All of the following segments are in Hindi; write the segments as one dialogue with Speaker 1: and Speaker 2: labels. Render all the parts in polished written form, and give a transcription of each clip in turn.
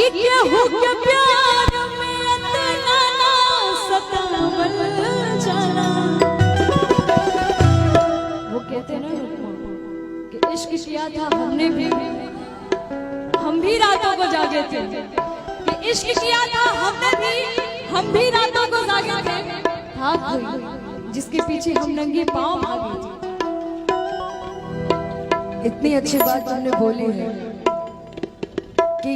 Speaker 1: कि केहू के प्यार में इतना ना सतावल जाना। वो कहते हैं ना कि इश्क किया था हमने भी, हम भी रातों को जागे थे। कि इश्क किया था हमने भी, हम भी रातों को जागे थे। था कोई जिसके पीछे हम नंगे पांव भागे थे।
Speaker 2: इतनी अच्छी बात तुमने बोली है कि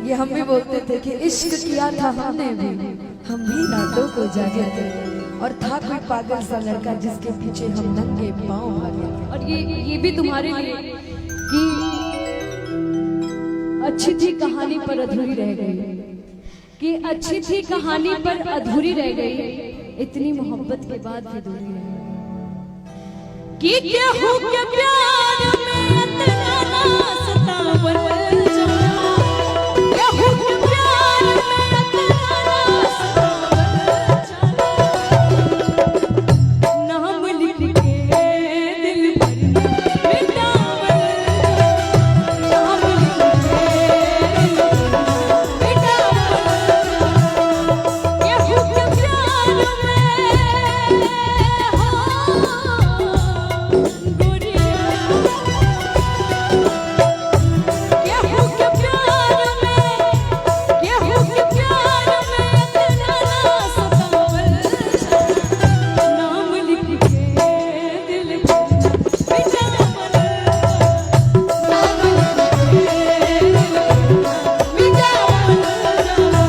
Speaker 2: ये हम भी बोलते थे कि इश्क किया था हमने भी, हम भी रातों को जागे थे। और था कोई पागल सा लड़का जिसके पीछे हम नंगे पांव भागे थे।
Speaker 1: और ये भी तुम्हारे लिए कि अच्छी थी कहानी पर अधूरी रह गई, कि अच्छी थी कहानी पर अधूरी रह गई, इतनी मोहब्बत के बाद भी दूरी रह गई। कि केहू के प्यार में इतना ना सतावल जाना, केहू के प्यार में इतना ना सतावल जाना। नाम लिख के दिल पर मिटावल, नाम लिख के दिल पर मिटावल। केहू के प्यार में गोरिया, केहू के प्यार में, केहू के प्यार में इतना ना सतावल जाना। नाम लिख के दिल पर मिटावल, नाम लिख के दिल पर मिटावल जाना।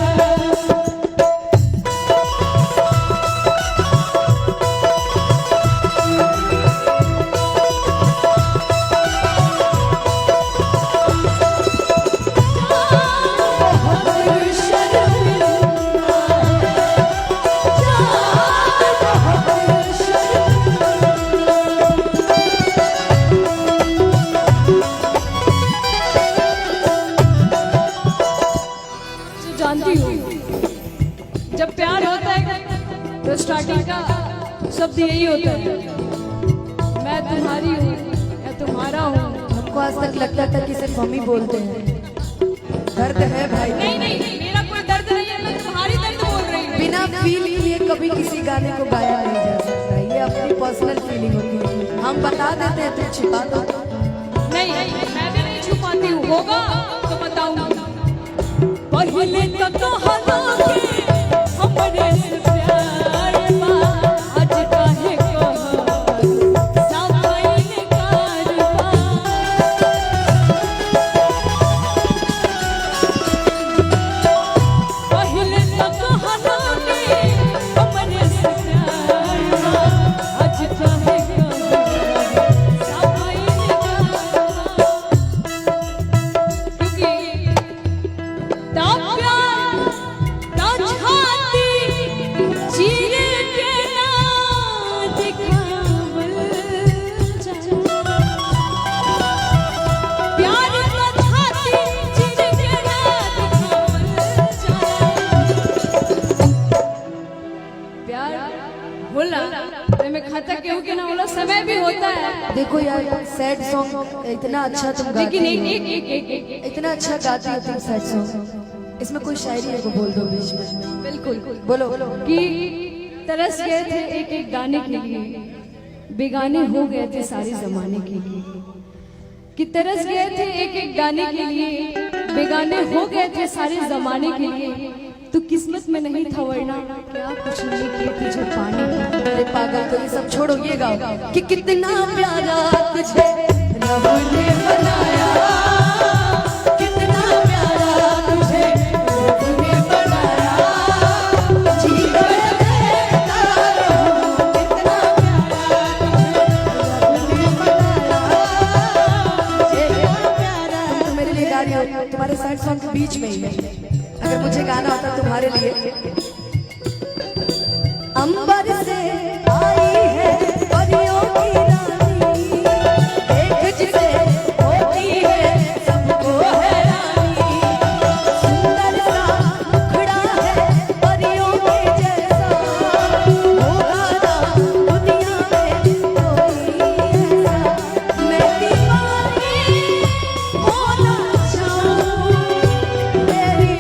Speaker 1: जानती हूँ जब प्यार होता है तो स्टार्टिंग का शब्द यही होता है, मैं तुम्हारी हूँ, मैं तुम्हारा हूँ।
Speaker 2: हमको आज तक लगता था कि सिर्फ हम ही बोलते हैं। दर्द है भाई,
Speaker 1: नहीं नहीं नहीं, मेरा कोई दर्द नहीं है, मैं तुम्हारी दर्द बोल रही हूँ।
Speaker 2: बिना फील किए कभी किसी गाने को गाया नहीं जा सकता। ये अपनी पर्सनल फीलिंग होती है। हम बता देते हैं तो छिपा दो।
Speaker 1: नहीं मैं भी नहीं छुपाती हूँ, होगा तो बताऊंगी। पहले तक कहलो कि हमरे से प्यार बा, आज काहे कहलो सफाई कारबा। पहले तक कहलो कि हमरे से प्यार बा, आज काहे कहलो सफाई कारबा। क्योंकि ता प्यार ता छाती चीर के ना दिखावल जाना। प्यार ता छाती चीर के ना दिखावल जाना। प्यार होला तो में खाता केहू के ना होला, समय भी होता है।
Speaker 2: देखो यार, सैड सॉन्ग इतना अच्छा तुम गाती
Speaker 1: लेकिन
Speaker 2: हो, इतना अच्छा गाती हो तुम सैड सॉन्ग। इसमें कोई शायरी है को बोल दो बीच में।
Speaker 1: बिल्कुल
Speaker 2: बोलो।
Speaker 1: कि तरस गए थे एक एक गाने के लिए, बेगाने हो गए थे सारे जमाने के लिए। कि तरस गए थे एक एक गाने के लिए, बेगाने हो गए थे सारे जमाने के लिए। तो किस्मत में नहीं था वरना क्या कुछ नहीं किए थे जो पाने के।
Speaker 2: अरे पागल, तो ये सब छोड़ो, ये गाओ कि कितना प्यारा तुझे रब ने बनाया, कितना प्यारा तुझे रब ने बनाया। जीवन देता रहूं, कितना प्यारा तुझे रब ने बनाया। कितना प्यारा। तो मेरे लिए गा रही हो तुम्हारे सैड सॉन्ग के बीच में ही। अगर मुझे गाना होता तुम्हारे लिए, अंबर से आई है परियों की रानी, देख जिसे होती है सबको हैरानी। सुंदर सा मुखड़ा है परियों के जैसा, होगा ना दुनिया में कोई ऐसा। मैं दीवानी होना चाहूं तेरी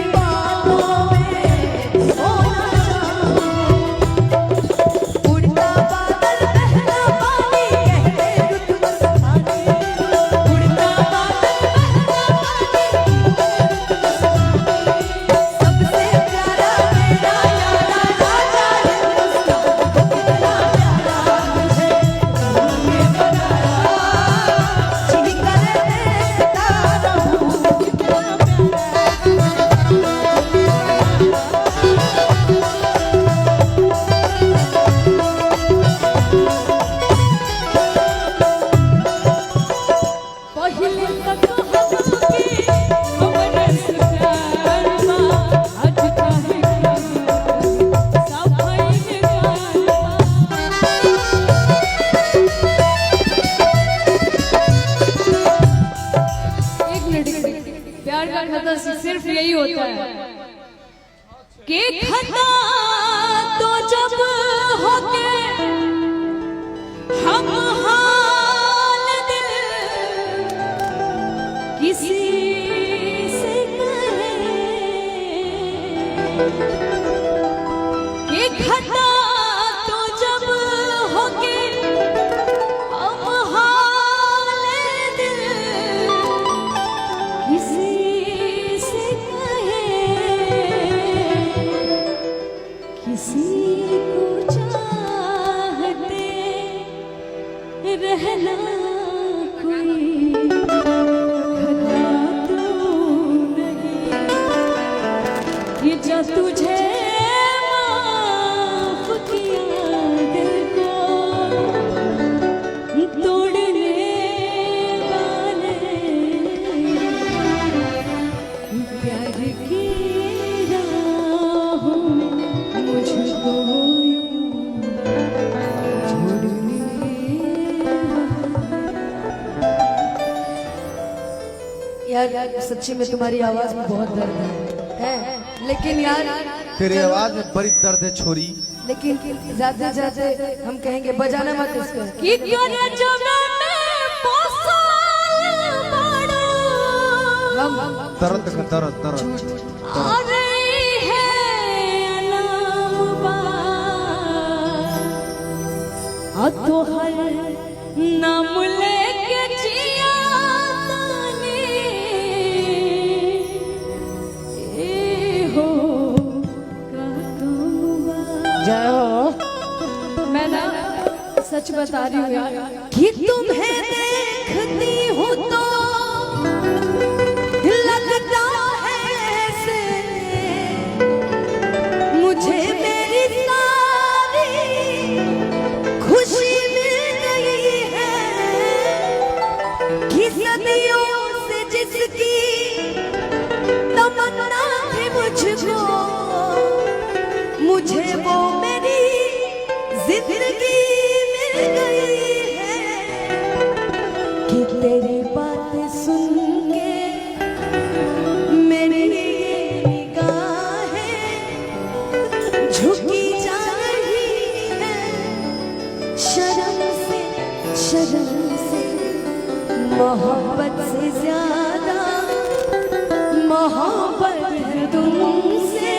Speaker 1: होता है कि खता तो जब होके हम हाल दिल किसी से कहे कि खता तो जब होके हम हाल दिल किसी से कहे किसी को चाहते रहना कोई खता तो नहीं कि जो तुझे माफ किया दिल को तोड़ने वाले प्यार की राहों में मुझको यूं छोड़ने
Speaker 2: यार सच्ची में तुम्हारी आवाज में बहुत दर्द है लेकिन यार
Speaker 3: तेरी आवाज में बड़ी दर्द है छोरी।
Speaker 2: लेकिन ज्यादा ज्यादा हम कहेंगे बजाना मत इसको।
Speaker 1: कि करे जब मैं पोसल बड़ो
Speaker 3: दर्द का दर्द दर्द
Speaker 1: आ रही है अलावा आ तो हर नाम लेके जिया ताने ए हो का कौवा
Speaker 2: जय हो।
Speaker 1: मैं ना सच बता रही हूँ यार
Speaker 2: कि तुम्हें देखती हूँ तो लगता है ऐसे मुझे मेरी सारी खुशी मिल गई है कि सदियों से जिसकी तमन्ना थी मुझको मुझे वो मेरी जिंदगी मिल गई है कि तेरी बातें सुन के मेरी ये निगाहें झुकी जा रही है शर्म से मोहब्बत से ज्यादा मोहब्बत है तुमसे